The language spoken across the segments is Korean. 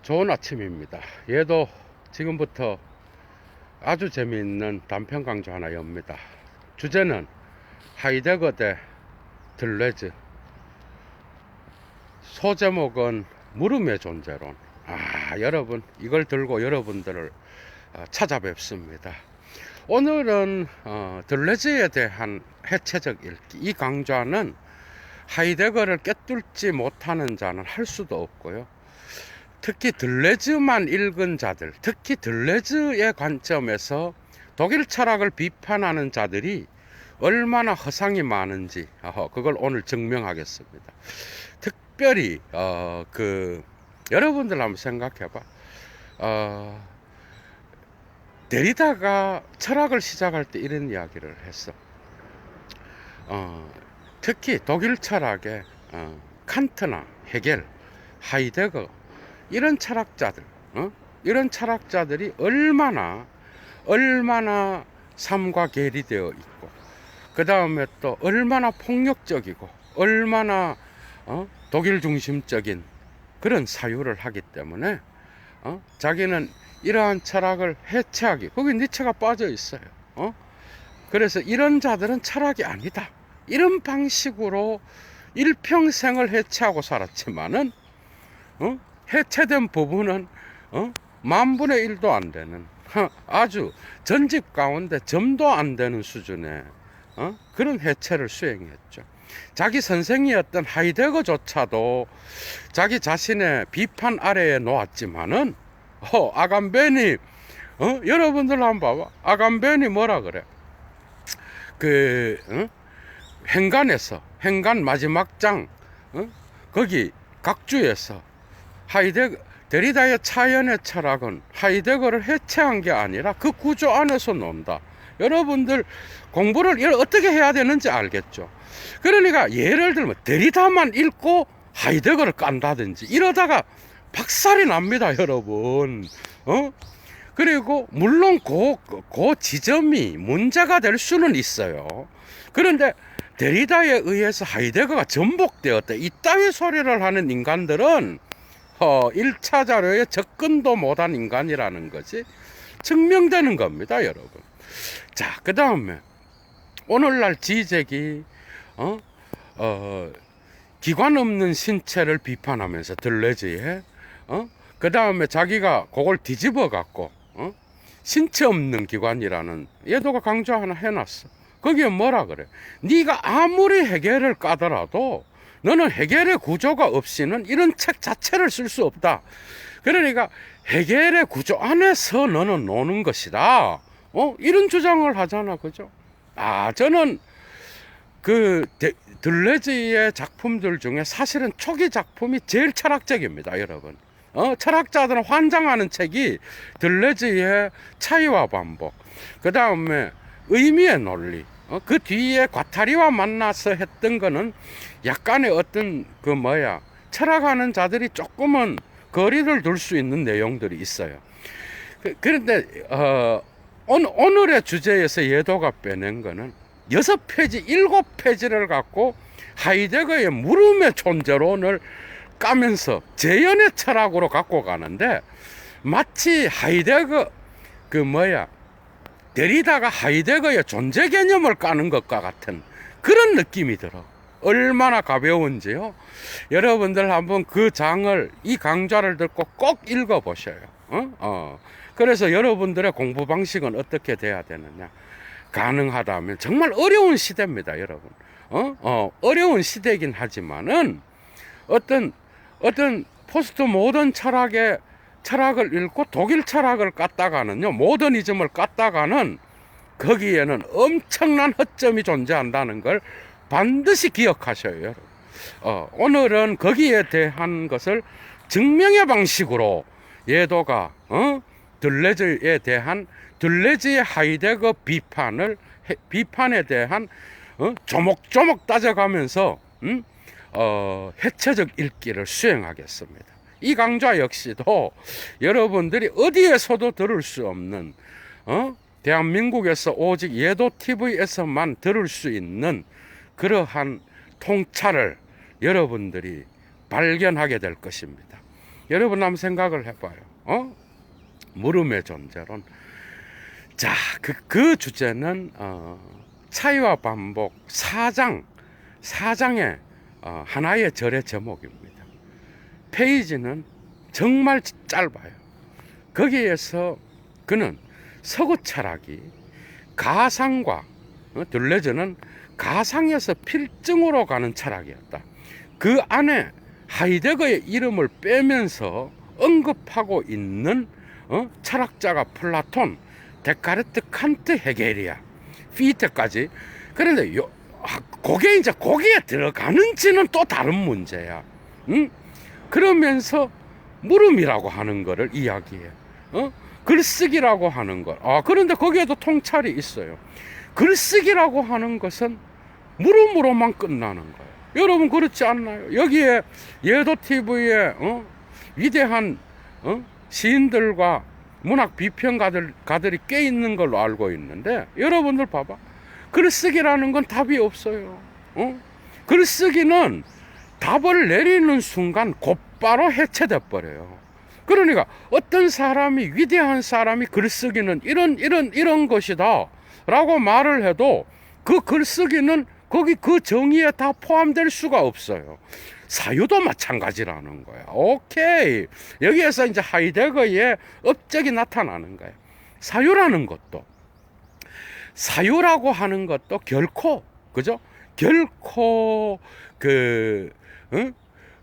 좋은 아침입니다. 얘도 지금부터 아주 재미있는 단편 강좌 하나 엽니다. 주제는 하이데거 대 들레즈, 소제목은 물음의 존재론. 여러분, 이걸 들고 여러분들을 찾아뵙습니다. 오늘은 들레즈에 대한 해체적 읽기. 이 강좌는 하이데거를 꿰뚫지 못하는 자는 할 수도 없고요, 특히 들레즈만 읽은 자들, 특히 들레즈의 관점에서 독일 철학을 비판하는 자들이 얼마나 허상이 많은지 그걸 오늘 증명하겠습니다. 특별히 여러분들 한번 생각해봐. 데리다가 철학을 시작할 때 이런 이야기를 했어. 특히 독일 철학의 칸트나 헤겔, 하이데거, 이런 철학자들, 이런 철학자들이 얼마나 삶과 괴리되어 있고, 그 다음에 또 얼마나 폭력적이고, 얼마나 독일 중심적인 그런 사유를 하기 때문에 자기는 이러한 철학을 해체하기, 거기 니체가 빠져 있어요. 그래서 이런 자들은 철학이 아니다, 이런 방식으로 일평생을 해체하고 살았지만은 해체된 부분은 만분의 1도 안 되는, 아주 전집 가운데 점도 안 되는 수준의 그런 해체를 수행했죠. 자기 선생이었던 하이데거조차도 자기 자신의 비판 아래에 놓았지만은 아감베니, 여러분들 한번 봐봐. 아감베니 뭐라 그래? 행간 마지막 장, 거기 각주에서 데리다의 차연의 철학은 하이데거를 해체한 게 아니라 그 구조 안에서 논다. 여러분들 공부를 어떻게 해야 되는지 알겠죠? 그러니까 예를 들면 데리다만 읽고 하이데거를 깐다든지 이러다가 박살이 납니다, 여러분. 그리고 물론 그 지점이 문제가 될 수는 있어요. 그런데 데리다에 의해서 하이데거가 전복되었다, 이따위 소리를 하는 인간들은 1차 자료에 접근도 못한 인간이라는 것이 증명되는 겁니다, 여러분. 자, 그 다음에 오늘날 지적이 기관 없는 신체를 비판하면서 들레즈에 그 다음에 자기가 그걸 뒤집어 갖고 신체 없는 기관이라는 예도가 강조 하나 해놨어. 거기에 뭐라 그래? 네가 아무리 헤겔을 까더라도 너는 헤겔의 구조가 없이는 이런 책 자체를 쓸 수 없다. 그러니까 헤겔의 구조 안에서 너는 노는 것이다. 이런 주장을 하잖아, 그죠? 저는 들레즈의 작품들 중에 사실은 초기 작품이 제일 철학적입니다, 여러분. 철학자들은 환장하는 책이 들레즈의 차이와 반복, 그 다음에 의미의 논리, 그 뒤에 과타리와 만나서 했던 거는 약간의 어떤 철학하는 자들이 조금은 거리를 둘 수 있는 내용들이 있어요. 그런데 오늘의 주제에서 예도가 빼낸 거는 6페이지, 7페이지를 갖고 하이데거의 물음의 존재론을 까면서 재현의 철학으로 갖고 가는데, 마치 하이데거 데리다가 하이데거의 존재 개념을 까는 것과 같은 그런 느낌이 들어. 얼마나 가벼운지요. 여러분들 한번 그 장을, 이 강좌를 듣고 꼭 읽어보셔요. 그래서 여러분들의 공부 방식은 어떻게 돼야 되느냐? 가능하다면, 정말 어려운 시대입니다, 여러분. 어려운 시대이긴 하지만은 어떤 포스트 모던 철학을 읽고 독일 철학을 깠다가는요, 모더니즘을 깠다가는 거기에는 엄청난 허점이 존재한다는 걸 반드시 기억하셔요, 여러분. 오늘은 거기에 대한 것을 증명의 방식으로 예도가 들레즈에 대한 들레즈의 하이데거 비판에 대한 조목조목 따져가면서 해체적 읽기를 수행하겠습니다. 이 강좌 역시도 여러분들이 어디에서도 들을 수 없는, 대한민국에서 오직 예도 TV에서만 들을 수 있는 그러한 통찰을 여러분들이 발견하게 될 것입니다. 여러분 한번 생각을 해봐요. 물음의 존재론. 자, 그 주제는 차이와 반복 4장의 하나의 절의 제목입니다. 페이지는 정말 짧아요. 거기에서 그는 서구 철학이 가상과 들레즈는 가상에서 필증으로 가는 철학이었다. 그 안에 하이데거의 이름을 빼면서 언급하고 있는 철학자가 플라톤, 데카르트, 칸트, 헤겔이야. 피테까지. 그런데 그게 이제 거기에 들어가는지는 또 다른 문제야. 그러면서 물음이라고 하는 거를 이야기해. 글쓰기라고 하는 것. 그런데 거기에도 통찰이 있어요. 글쓰기라고 하는 것은 물음으로만 끝나는 거예요. 여러분 그렇지 않나요? 여기에 예도TV에 위대한 시인들과 문학 비평가들이 꽤 있는 걸로 알고 있는데, 여러분들 봐봐. 글쓰기라는 건 답이 없어요. 글쓰기는 답을 내리는 순간 곧바로 해체돼 버려요. 그러니까 어떤 사람이, 위대한 사람이 글쓰기는 이런 것이다 라고 말을 해도 그 글쓰기는 거기 그 정의에 다 포함될 수가 없어요. 사유도 마찬가지라는 거야. 오케이. 여기에서 이제 하이데거의 업적이 나타나는 거예요. 사유라고 하는 것도 결코, 그죠? 결코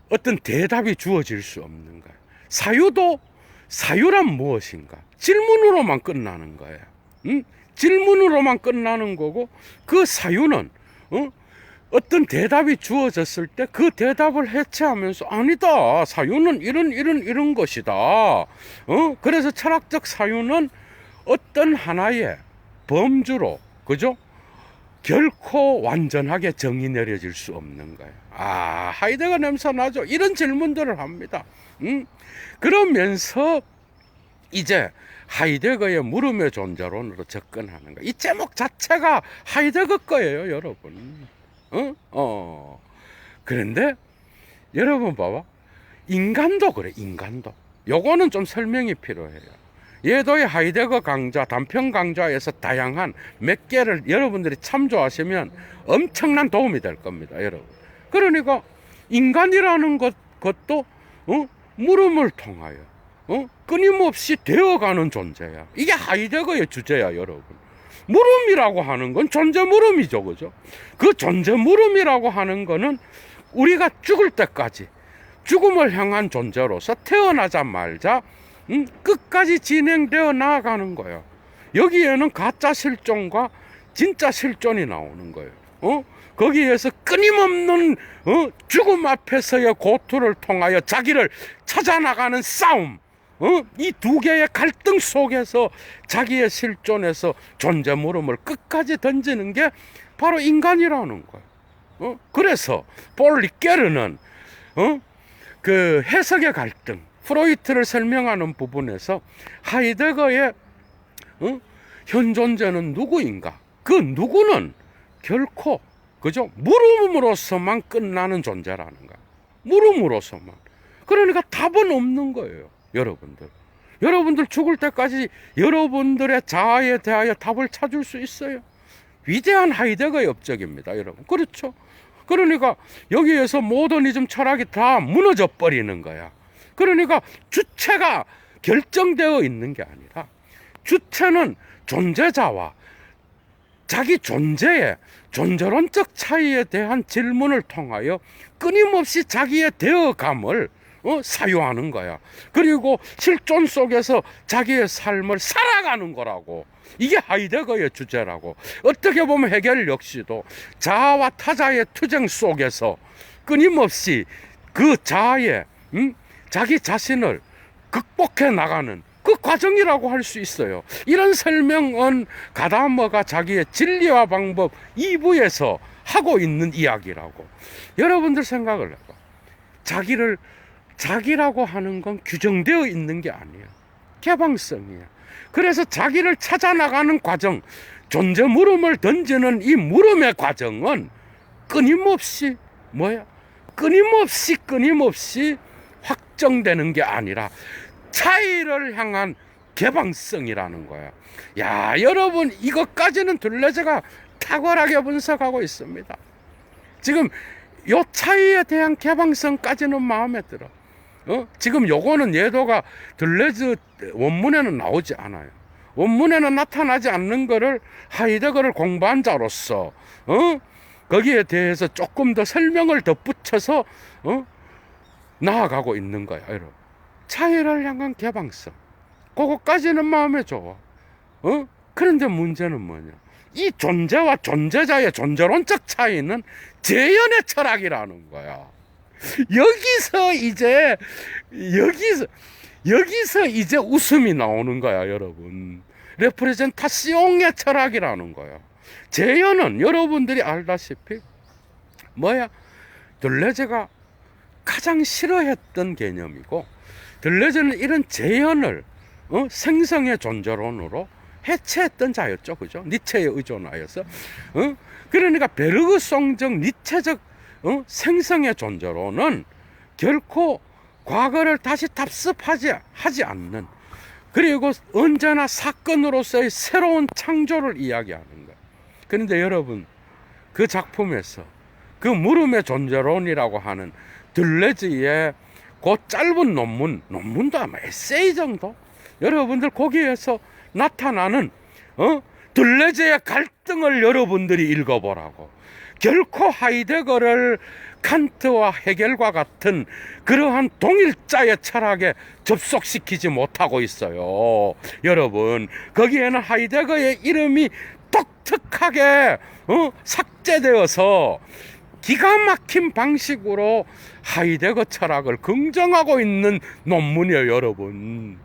어떤 대답이 주어질 수 없는 거예요. 사유란 무엇인가? 질문으로만 끝나는 거예요. 질문으로만 끝나는 거고, 그 사유는 어떤 대답이 주어졌을 때 그 대답을 해체하면서 아니다, 사유는 이런 것이다. 그래서 철학적 사유는 어떤 하나의 범주로, 그죠? 결코 완전하게 정의 내려질 수 없는 거예요. 하이데거 냄새 나죠? 이런 질문들을 합니다. 그러면서 이제 하이데거의 물음의 존재론으로 접근하는 거예요. 이 제목 자체가 하이데거 거예요, 여러분. 그런데 여러분 봐봐. 인간도 그래, 인간도. 요거는 좀 설명이 필요해요. 예도의 하이데거 강좌, 단편 강좌에서 다양한 몇 개를 여러분들이 참조하시면 엄청난 도움이 될 겁니다, 여러분. 그러니까 인간이라는 것도 물음을 통하여 끊임없이 되어가는 존재야. 이게 하이데거의 주제야, 여러분. 물음이라고 하는 건 존재 물음이죠, 그죠? 그 존재 물음이라고 하는 거는 우리가 죽을 때까지 죽음을 향한 존재로서 태어나자마자 끝까지 진행되어 나아가는 거예요. 여기에는 가짜 실존과 진짜 실존이 나오는 거예요. 거기에서 끊임없는 죽음 앞에서의 고투를 통하여 자기를 찾아나가는 싸움, 이 두 개의 갈등 속에서 자기의 실존에서 존재 물음을 끝까지 던지는 게 바로 인간이라는 거예요. 그래서 폴 리케르는 그 해석의 갈등, 프로이트를 설명하는 부분에서 하이데거의 현 존재는 누구인가? 그 누구는 결코, 그죠? 물음으로서만 끝나는 존재라는 거야. 물음으로서만. 그러니까 답은 없는 거예요, 여러분들. 여러분들 죽을 때까지 여러분들의 자아에 대하여 답을 찾을 수 있어요. 위대한 하이데거의 업적입니다, 여러분. 그렇죠? 그러니까 여기에서 모더니즘 철학이 다 무너져 버리는 거야. 그러니까 주체가 결정되어 있는 게 아니라 주체는 존재자와 자기 존재의 존재론적 차이에 대한 질문을 통하여 끊임없이 자기의 되어감을 사유하는 거야. 그리고 실존 속에서 자기의 삶을 살아가는 거라고. 이게 하이데거의 주제라고. 어떻게 보면 헤겔 역시도 자아와 타자의 투쟁 속에서 끊임없이 그 자아의 자기 자신을 극복해 나가는 그 과정이라고 할 수 있어요. 이런 설명은 가다머가 자기의 진리와 방법 2부에서 하고 있는 이야기라고. 여러분들 생각을 해봐. 자기라고 하는 건 규정되어 있는 게 아니에요. 개방성이에요. 그래서 자기를 찾아나가는 과정, 존재 물음을 던지는 이 물음의 과정은 끊임없이 끊임없이 확정되는 게 아니라 차이를 향한 개방성이라는 거야. 야, 여러분, 이것까지는 둘레째가 탁월하게 분석하고 있습니다. 지금 요 차이에 대한 개방성까지는 마음에 들어. 지금 요거는 예도가 둘레즈 원문에는 나오지 않아요. 원문에는 나타나지 않는 거를 하이데거를 공부한 자로서 거기에 대해서 조금 더 설명을 덧붙여서 나아가고 있는 거야, 여러분. 차이를 향한 개방성, 그거까지는 마음에 좋아. 그런데 문제는 뭐냐? 이 존재와 존재자의 존재론적 차이는 재현의 철학이라는 거야. 여기서 이제 웃음이 나오는 거야, 여러분. 레프레젠타시옹의 철학이라는 거야. 재현은 여러분들이 알다시피 뭐야? 들레즈가 가장 싫어했던 개념이고, 들레즈는 이런 재현을 생성의 존재론으로 해체했던 자였죠, 그죠? 니체에 의존하여서. 그러니까 베르그송적 니체적 생성의 존재론은 결코 과거를 다시 하지 않는, 그리고 언제나 사건으로서의 새로운 창조를 이야기하는 거예요. 그런데 여러분, 그 작품에서 그 물음의 존재론이라고 하는 들레즈의 그 짧은 논문도 아마 에세이 정도, 여러분들 거기에서 나타나는 들레즈의 갈등을 여러분들이 읽어보라고. 결코 하이데거를 칸트와 헤겔과 같은 그러한 동일자의 철학에 접속시키지 못하고 있어요. 여러분, 거기에는 하이데거의 이름이 독특하게 삭제되어서 기가 막힌 방식으로 하이데거 철학을 긍정하고 있는 논문이에요, 여러분.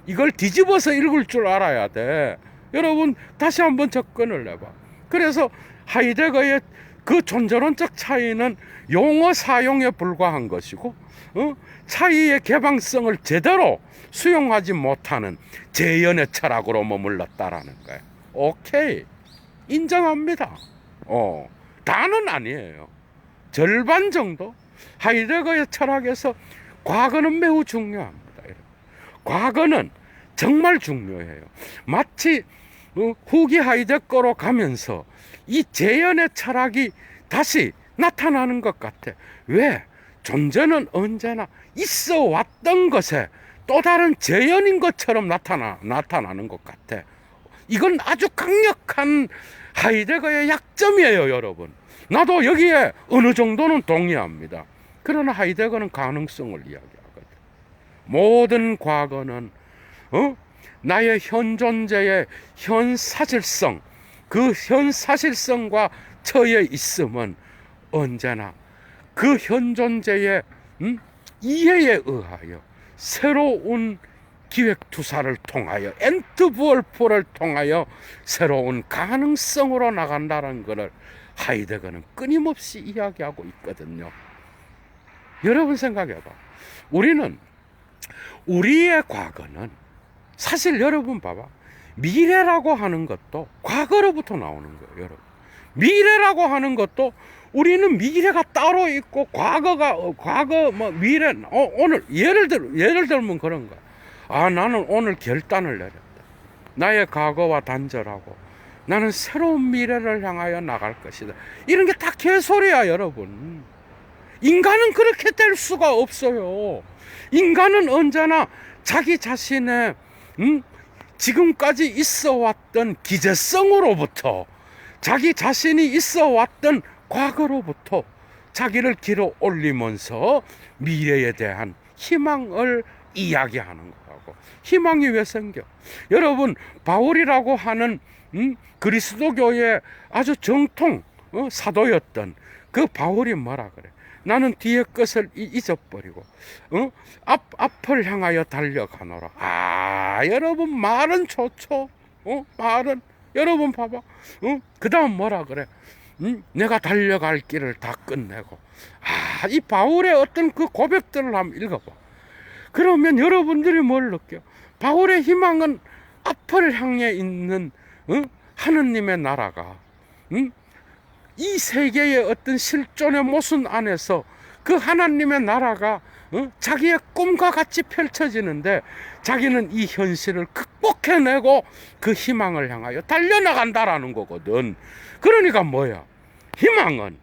이걸 뒤집어서 읽을 줄 알아야 돼. 여러분, 다시 한번 접근을 해봐. 그래서 하이데거의 그 존재론적 차이는 용어 사용에 불과한 것이고, 차이의 개방성을 제대로 수용하지 못하는 재현의 철학으로 머물렀다라는 거예요. 오케이, 인정합니다. 다는 아니에요. 절반 정도. 하이데거의 철학에서 과거는 매우 중요합니다. 과거는 정말 중요해요. 마치 후기 하이데거로 가면서 이 재현의 철학이 다시 나타나는 것 같아. 왜? 존재는 언제나 있어 왔던 것에 또 다른 재현인 것처럼 나타나는 것 같아. 이건 아주 강력한 하이데거의 약점이에요, 여러분. 나도 여기에 어느 정도는 동의합니다. 그러나 하이데거는 가능성을 이야기하거든. 모든 과거는 나의 현 존재의 현 사실성, 그 현 사실성과 처해 있음은 언제나 그 현 존재의 이해에 의하여 새로운 기획투사를 통하여 엔트부얼프를 통하여 새로운 가능성으로 나간다는 것을 하이데거는 끊임없이 이야기하고 있거든요. 여러분 생각해봐. 우리의 과거는 사실 여러분 봐봐. 미래라고 하는 것도 과거로부터 나오는 거예요, 여러분. 미래라고 하는 것도 우리는 미래가 따로 있고 과거 미래 오늘 예를 들면 그런 거야. 나는 오늘 결단을 내렸다. 나의 과거와 단절하고 나는 새로운 미래를 향하여 나갈 것이다. 이런 게 다 개소리야, 여러분. 인간은 그렇게 될 수가 없어요. 인간은 언제나 자기 자신의 지금까지 있어 왔던 기재성으로부터, 자기 자신이 있어 왔던 과거로부터 자기를 길어 올리면서 미래에 대한 희망을 이야기하는 거라고. 희망이 왜 생겨? 여러분, 바울이라고 하는 그리스도교의 아주 정통 사도였던 그 바울이 뭐라 그래? 나는 뒤의 것을 잊어버리고 앞을 향하여 달려가노라. 여러분, 말은 좋죠. 말은 여러분 봐봐. 그 다음 뭐라 그래? 내가 달려갈 길을 다 끝내고. 이 바울의 어떤 그 고백들을 한번 읽어봐. 그러면 여러분들이 뭘 느껴? 바울의 희망은 앞을 향해 있는 하느님의 나라가 이 세계의 어떤 실존의 모순 안에서 그 하나님의 나라가 자기의 꿈과 같이 펼쳐지는데 자기는 이 현실을 극복해내고 그 희망을 향하여 달려나간다라는 거거든. 그러니까 뭐야? 희망은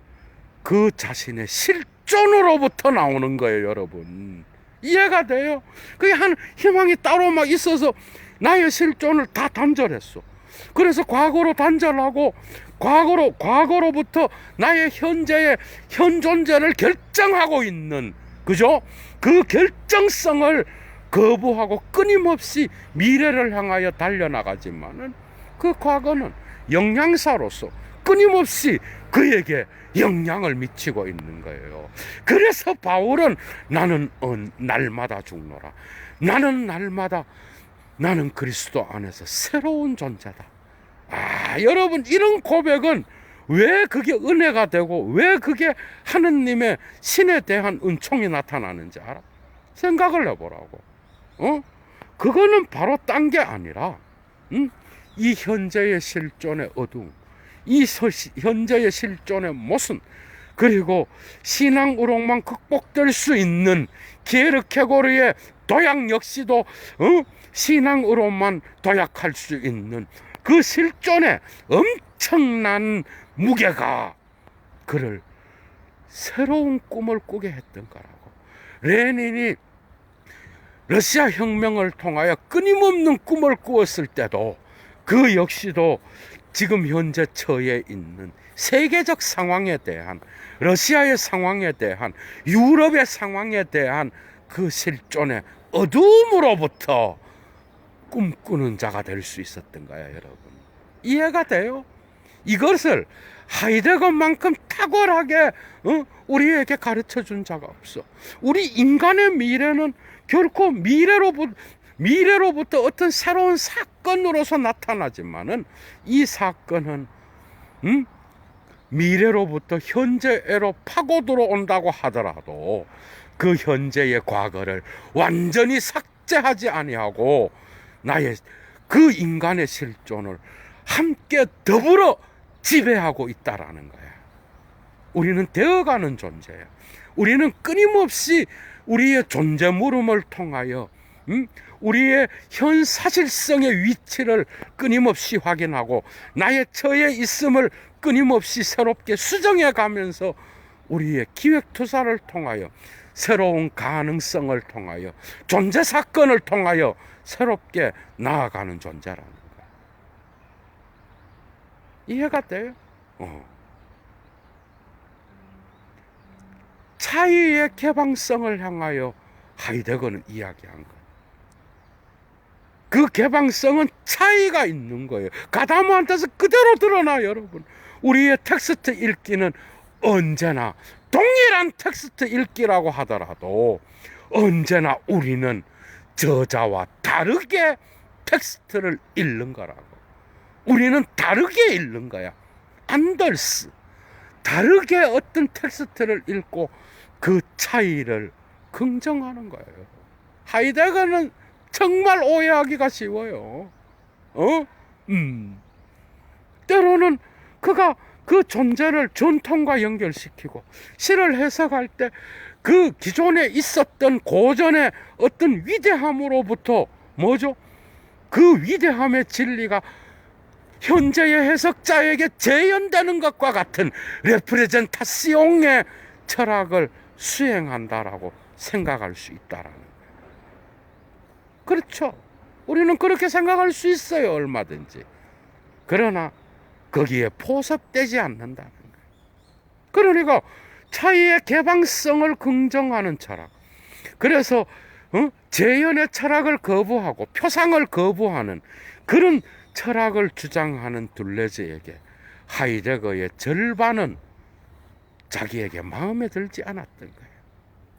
그 자신의 실존으로부터 나오는 거예요, 여러분. 이해가 돼요? 그게 한 희망이 따로 막 있어서 나의 실존을 다 단절했어. 그래서 과거로 단절하고 과거로부터 나의 현재의 현 존재를 결정하고 있는, 그죠? 그 결정성을 거부하고 끊임없이 미래를 향하여 달려나가지만은 그 과거는 영양사로서 끊임없이 그에게 영향을 미치고 있는 거예요. 그래서 바울은 나는 날마다 죽노라. 나는 그리스도 안에서 새로운 존재다. 여러분, 이런 고백은 왜 그게 은혜가 되고 왜 그게 하느님의 신에 대한 은총이 나타나는지 알아? 생각을 해보라고. 그거는 바로 딴 게 아니라 이 현재의 실존의 어두움, 이 현재의 실존의 모순, 그리고 신앙으로만 극복될 수 있는 기에르케고르의 도약 역시도 신앙으로만 도약할 수 있는 그 실존의 엄청난 무게가 그를 새로운 꿈을 꾸게 했던 거라고. 레닌이 러시아 혁명을 통하여 끊임없는 꿈을 꾸었을 때도 그 역시도 지금 현재 처해 있는 세계적 상황에 대한, 러시아의 상황에 대한, 유럽의 상황에 대한 그 실존의 어두움으로부터 꿈꾸는 자가 될 수 있었던 거야, 여러분. 이해가 돼요? 이것을 하이데거만큼 탁월하게 우리에게 가르쳐 준 자가 없어. 우리 인간의 미래는 결코 미래로부터 어떤 새로운 사건으로서 나타나지만은 이 사건은 미래로부터 현재로 파고 들어온다고 하더라도 그 현재의 과거를 완전히 삭제하지 아니하고 나의 그 인간의 실존을 함께 더불어 지배하고 있다라는 거야. 우리는 되어가는 존재야. 우리는 끊임없이 우리의 존재 물음을 통하여 우리의 현 사실성의 위치를 끊임없이 확인하고 나의 처해 있음을 끊임없이 새롭게 수정해 가면서 우리의 기획투사를 통하여 새로운 가능성을 통하여 존재 사건을 통하여 새롭게 나아가는 존재라는 거야. 이해가 돼요? 차이의 개방성을 향하여 하이데거는 이야기한 거예요. 그 개방성은 차이가 있는 거예요. 가다모한테서 그대로 드러나, 여러분. 우리의 텍스트 읽기는 언제나 동일한 텍스트 읽기라고 하더라도 언제나 우리는 저자와 다르게 텍스트를 읽는 거라고. 우리는 다르게 읽는 거야. 안더스. 다르게 어떤 텍스트를 읽고 그 차이를 긍정하는 거예요. 하이데거는 정말 오해하기가 쉬워요. 때로는 그가 그 존재를 전통과 연결시키고 시를 해석할 때 그 기존에 있었던 고전의 어떤 위대함으로부터 뭐죠? 그 위대함의 진리가 현재의 해석자에게 재현되는 것과 같은 레프레젠타시옹의 철학을 수행한다라고 생각할 수 있다라는 거예요. 그렇죠. 우리는 그렇게 생각할 수 있어요, 얼마든지. 그러나 거기에 포섭되지 않는다는 거예요. 그러니까 차이의 개방성을 긍정하는 철학. 그래서 재현의 철학을 거부하고 표상을 거부하는 그런 철학을 주장하는 둘레즈에게 하이데거의 절반은 자기에게 마음에 들지 않았던 거예요.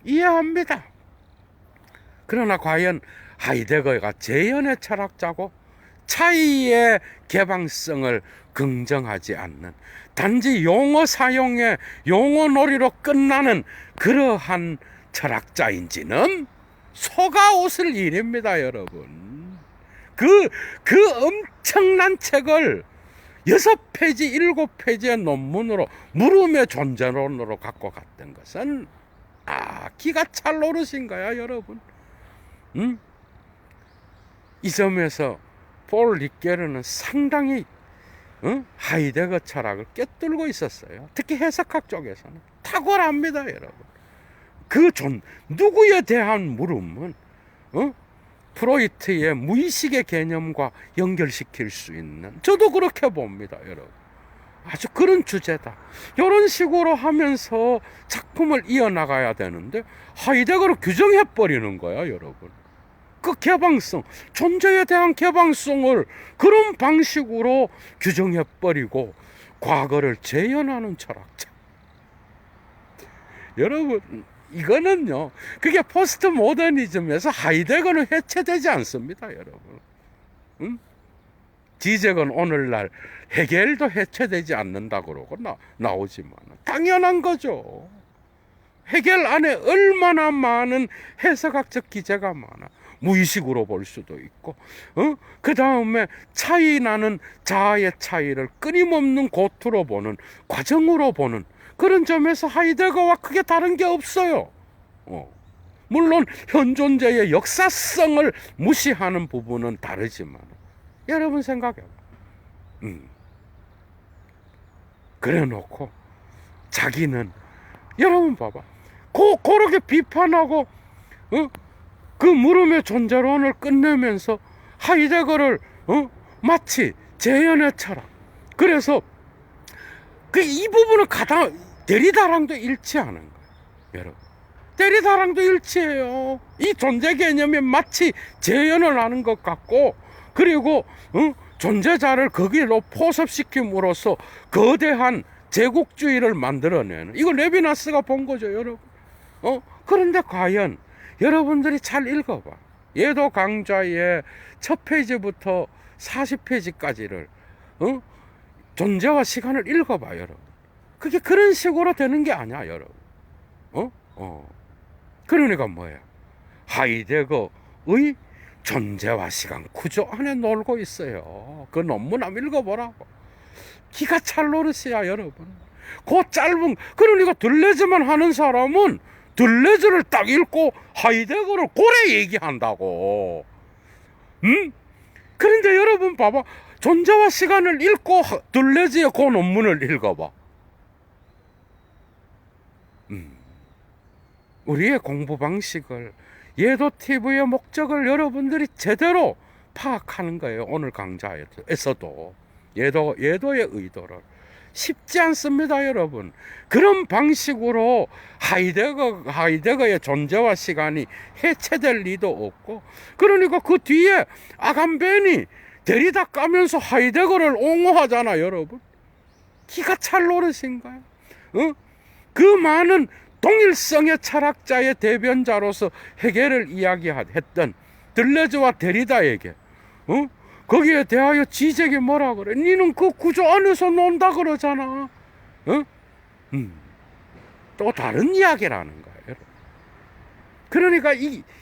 이해합니다. 그러나 과연 하이데거가 재현의 철학자고 차이의 개방성을 긍정하지 않는, 단지 용어 사용에 용어놀이로 끝나는 그러한 철학자인지는 소가 웃을 일입니다, 여러분. 그 엄청난 책을 6페이지, 7페이지의 논문으로 물음의 존재론으로 갖고 갔던 것은 기가 찰 노릇인 거야, 여러분. 응? 이 점에서 폴 리케르는 상당히 하이데거 철학을 꿰뚫고 있었어요. 특히 해석학 쪽에서는 탁월합니다, 여러분. 누구에 대한 물음은 프로이트의 무의식의 개념과 연결시킬 수 있는, 저도 그렇게 봅니다, 여러분. 아주 그런 주제다. 이런 식으로 하면서 작품을 이어나가야 되는데 하이데거로 규정해버리는 거야, 여러분. 그 개방성, 존재에 대한 개방성을 그런 방식으로 규정해버리고 과거를 재현하는 철학자. 여러분, 이거는요, 그게 포스트 모더니즘에서 하이데거는 해체되지 않습니다, 여러분. 응? 지적은 오늘날 헤겔도 해체되지 않는다 그러고 나오지만 당연한 거죠. 헤겔 안에 얼마나 많은 해석학적 기제가 많아. 무의식으로 볼 수도 있고, 그 다음에 차이 나는 자아의 차이를 끊임없는 고투로 보는, 과정으로 보는 그런 점에서 하이데거와 크게 다른 게 없어요. 물론 현존재의 역사성을 무시하는 부분은 다르지만, 여러분 생각해봐. 그래 놓고 자기는, 여러분 봐봐, 그렇게 비판하고 그 물음의 존재론을 끝내면서 하이데거를 마치 재현의 철학, 그래서 이 부분은 데리다랑도 일치하는 거예요, 여러분. 데리다랑도 일치해요. 이 존재 개념이 마치 재현을 하는 것 같고, 그리고 존재자를 거기로 포섭시킴으로써 거대한 제국주의를 만들어내는, 이거 레비나스가 본 거죠, 여러분. 그런데 과연 여러분들이 잘 읽어봐. 예도 강좌의 첫 페이지부터 40페이지까지를 존재와 시간을 읽어봐, 여러분. 그게 그런 식으로 되는 게 아니야, 여러분. 그러니까 뭐야? 하이데거의 존재와 시간 구조 안에 놀고 있어요. 그 논문 한번 읽어보라고. 기가 찰 노릇이야, 여러분. 그 짧은, 그러니까 들레즈만 하는 사람은 들레즈를 딱 읽고 하이데거를 고래 얘기한다고. 그런데 여러분 봐봐, 존재와 시간을 읽고 들레즈의 그 논문을 읽어봐. 우리의 공부 방식을, 예도 TV의 목적을 여러분들이 제대로 파악하는 거예요. 오늘 강좌에서도 예도의 의도를. 쉽지 않습니다, 여러분. 그런 방식으로 하이데거의 존재와 시간이 해체될 리도 없고, 그러니까 그 뒤에 아감벤이 데리다 까면서 하이데거를 옹호하잖아, 여러분. 기가 찰 노릇인가요? 그 많은 동일성의 철학자의 대변자로서 헤겔을 이야기했던 들레즈와 데리다에게 거기에 대하여 지적이 뭐라 그래? 니는 그 구조 안에서 논다 그러잖아. 또 다른 이야기라는 거예요. 그러니까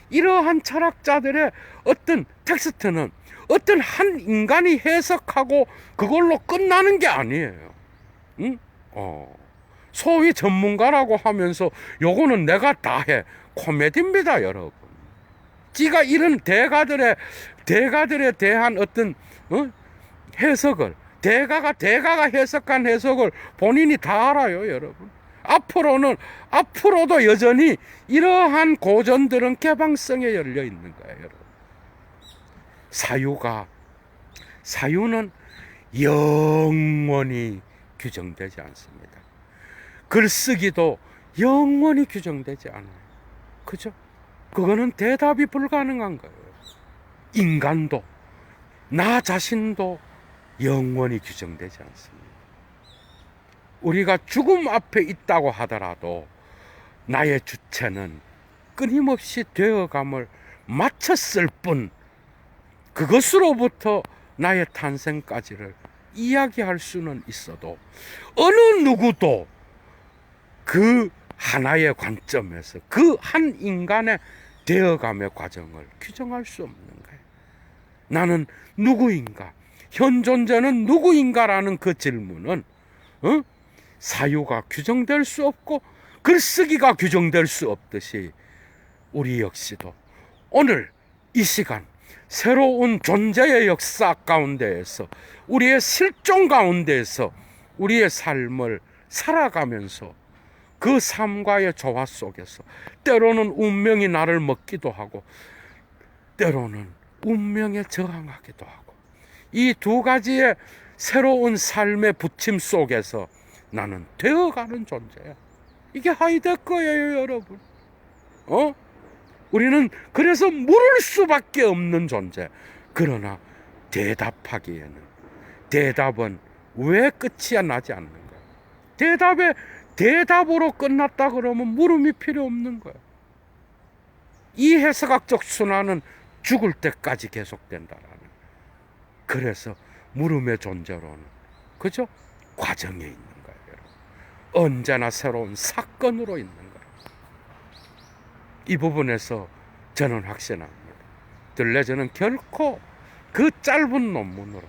이러한 철학자들의 어떤 텍스트는 어떤 한 인간이 해석하고 그걸로 끝나는 게 아니에요. 소위 전문가라고 하면서 요거는 내가 다 해. 코미디입니다, 여러분. 지가 이런 대가들에 대한 어떤 해석을, 대가가 해석한 해석을 본인이 다 알아요, 여러분. 앞으로도 여전히 이러한 고전들은 개방성에 열려 있는 거예요, 여러분. 사유는 영원히 규정되지 않습니다. 글쓰기도 영원히 규정되지 않아요. 그죠? 그거는 대답이 불가능한 거예요. 인간도, 나 자신도 영원히 규정되지 않습니다. 우리가 죽음 앞에 있다고 하더라도 나의 주체는 끊임없이 되어감을 마쳤을 뿐, 그것으로부터 나의 탄생까지를 이야기할 수는 있어도 어느 누구도 그 하나의 관점에서 그 한 인간의 되어감의 과정을 규정할 수 없는 거예요. 나는 누구인가? 현 존재는 누구인가라는 그 질문은 사유가 규정될 수 없고 글쓰기가 규정될 수 없듯이 우리 역시도 오늘 이 시간 새로운 존재의 역사 가운데에서 우리의 실존 가운데에서 우리의 삶을 살아가면서 그 삶과의 조화 속에서 때로는 운명이 나를 먹기도 하고 때로는 운명에 저항하기도 하고 이 두 가지의 새로운 삶의 부침 속에서 나는 되어가는 존재야. 이게 하이데거예요, 여러분. 우리는 그래서 물을 수밖에 없는 존재. 그러나 대답하기에는 대답은 왜 끝이 나지 않는 거야? 대답으로 끝났다 그러면 물음이 필요 없는 거야. 이 해석학적 순환은 죽을 때까지 계속된다라는. 그래서 물음의 존재로는 그죠? 과정에 있는 거예요, 여러분. 언제나 새로운 사건으로 있는 거예요. 이 부분에서 저는 확신합니다. 들레즈는 결코 그 짧은 논문으로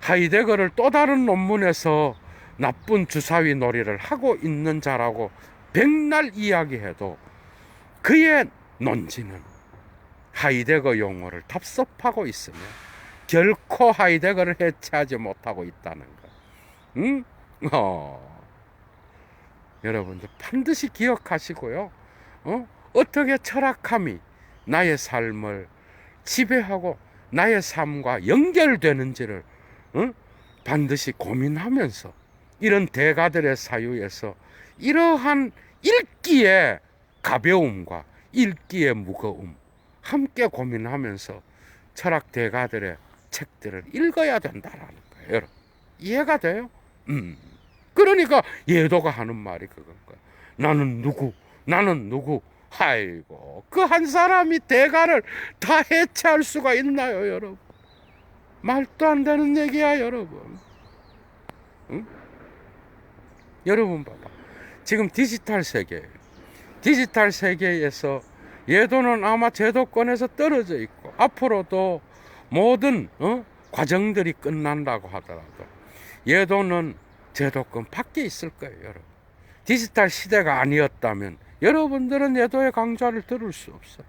하이데거를 또 다른 논문에서 나쁜 주사위 놀이를 하고 있는 자라고 백날 이야기해도 그의 논지는 하이데거 용어를 답습하고 있으며 결코 하이데거를 해체하지 못하고 있다는 거. 여러분들 반드시 기억하시고요. 어떻게 철학함이 나의 삶을 지배하고 나의 삶과 연결되는지를 반드시 고민하면서 이런 대가들의 사유에서 이러한 읽기의 가벼움과 읽기의 무거움 함께 고민하면서 철학 대가들의 책들을 읽어야 된다라는 거예요. 여러분 이해가 돼요? 그러니까 예도가 하는 말이 그건 거야. 나는 누구? 아이고 그 한 사람이 대가를 다 해체할 수가 있나요, 여러분? 말도 안 되는 얘기야, 여러분. 여러분 봐봐. 지금 디지털 세계에서 예도는 아마 제도권에서 떨어져 있고 앞으로도 모든 과정들이 끝난다고 하더라도 예도는 제도권 밖에 있을 거예요, 여러분. 디지털 시대가 아니었다면 여러분들은 예도의 강좌를 들을 수 없어.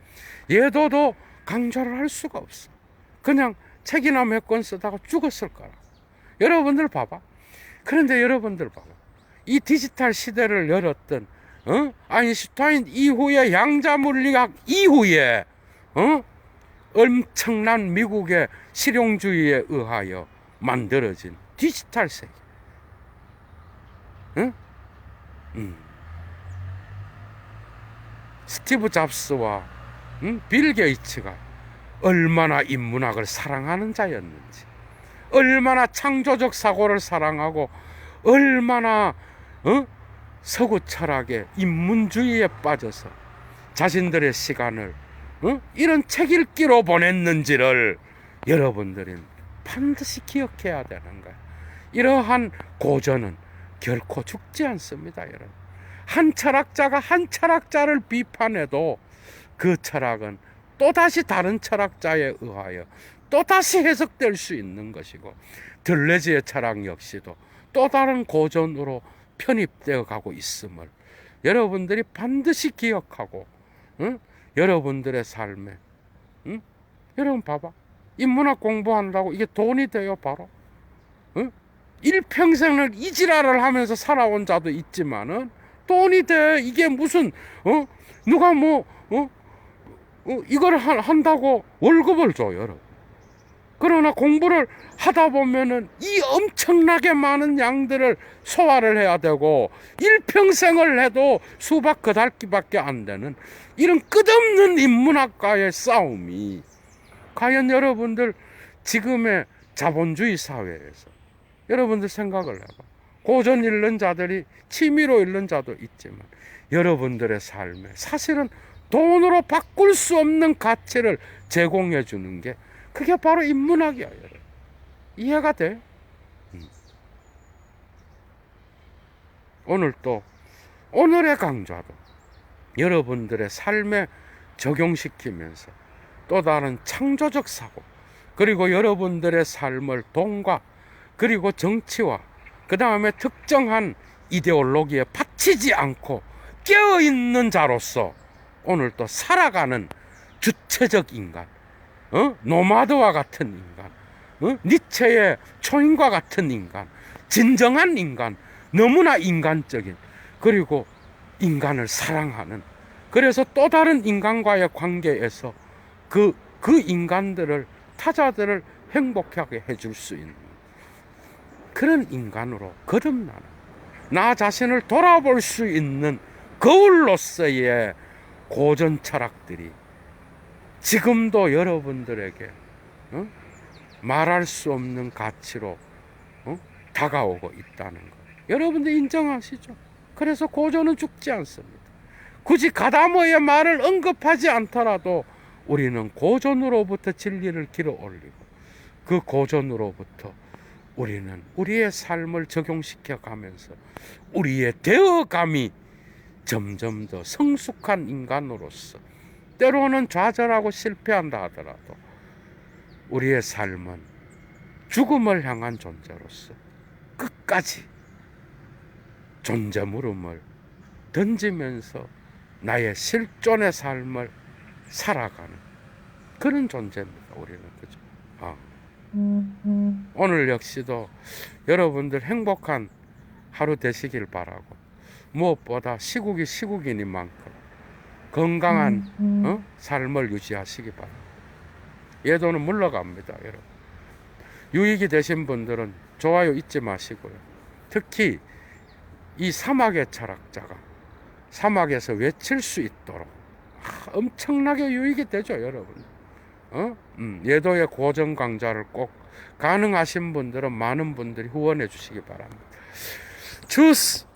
예도도 강좌를 할 수가 없어. 그냥 책이나 몇 권 쓰다가 죽었을 거라. 여러분들 봐봐. 그런데 여러분들 봐봐. 이 디지털 시대를 열었던 아인슈타인 이후의 양자물리학 이후에 엄청난 미국의 실용주의에 의하여 만들어진 디지털 세계. 스티브 잡스와 빌 게이츠가 얼마나 인문학을 사랑하는 자였는지, 얼마나 창조적 사고를 사랑하고 얼마나 서구 철학의 인문주의에 빠져서 자신들의 시간을 이런 책 읽기로 보냈는지를 여러분들은 반드시 기억해야 되는 거예요. 이러한 고전은 결코 죽지 않습니다, 여러분. 한 철학자가 한 철학자를 비판해도 그 철학은 또다시 다른 철학자에 의하여 또다시 해석될 수 있는 것이고, 들레즈의 철학 역시도 또 다른 고전으로 편입되어 가고 있음을 여러분들이 반드시 기억하고, 여러분들의 삶에, 여러분 봐봐. 인문학 공부한다고 이게 돈이 돼요, 바로? 일평생을 이 지랄을 하면서 살아온 자도 있지만은 돈이 돼. 이게 무슨 누가 이걸 한다고 월급을 줘요, 여러분. 그러나 공부를 하다 보면은 이 엄청나게 많은 양들을 소화를 해야 되고 일평생을 해도 수박 그달기밖에 안 되는 이런 끝없는 인문학과의 싸움이 과연 여러분들 지금의 자본주의 사회에서 여러분들 생각을 해봐. 고전 읽는 자들이 취미로 읽는 자도 있지만 여러분들의 삶에 사실은 돈으로 바꿀 수 없는 가치를 제공해 주는 게 그게 바로 인문학이야, 여러분. 이해가 돼? 오늘의 강좌도 여러분들의 삶에 적용시키면서 또 다른 창조적 사고, 그리고 여러분들의 삶을 돈과 그리고 정치와 그 다음에 특정한 이데올로기에 받치지 않고 깨어있는 자로서 오늘 또 살아가는 주체적 인간, 노마드와 같은 인간, 니체의 초인과 같은 인간, 진정한 인간, 너무나 인간적인, 그리고 인간을 사랑하는, 그래서 또 다른 인간과의 관계에서 그 인간들을, 타자들을 행복하게 해줄 수 있는 그런 인간으로 거듭나는, 나 자신을 돌아볼 수 있는 거울로서의 고전 철학들이 지금도 여러분들에게 말할 수 없는 가치로 다가오고 있다는 것, 여러분들 인정하시죠? 그래서 고전은 죽지 않습니다. 굳이 가다모의 말을 언급하지 않더라도 우리는 고전으로부터 진리를 길어 올리고 그 고전으로부터 우리는 우리의 삶을 적용시켜 가면서 우리의 되어감이 점점 더 성숙한 인간으로서, 때로는 좌절하고 실패한다 하더라도 우리의 삶은 죽음을 향한 존재로서 끝까지 존재 물음을 던지면서 나의 실존의 삶을 살아가는 그런 존재입니다. 우리는, 그죠? 오늘 역시도 여러분들 행복한 하루 되시길 바라고, 무엇보다 시국이 시국이니만큼 건강한 삶을 유지하시기 바랍니다. 예도는 물러갑니다, 여러분. 유익이 되신 분들은 좋아요 잊지 마시고요. 특히 이 사막의 철학자가 사막에서 외칠 수 있도록 엄청나게 유익이 되죠, 여러분. 예도의 고전 강좌를 꼭 가능하신 분들은 많은 분들이 후원해 주시기 바랍니다. 주스!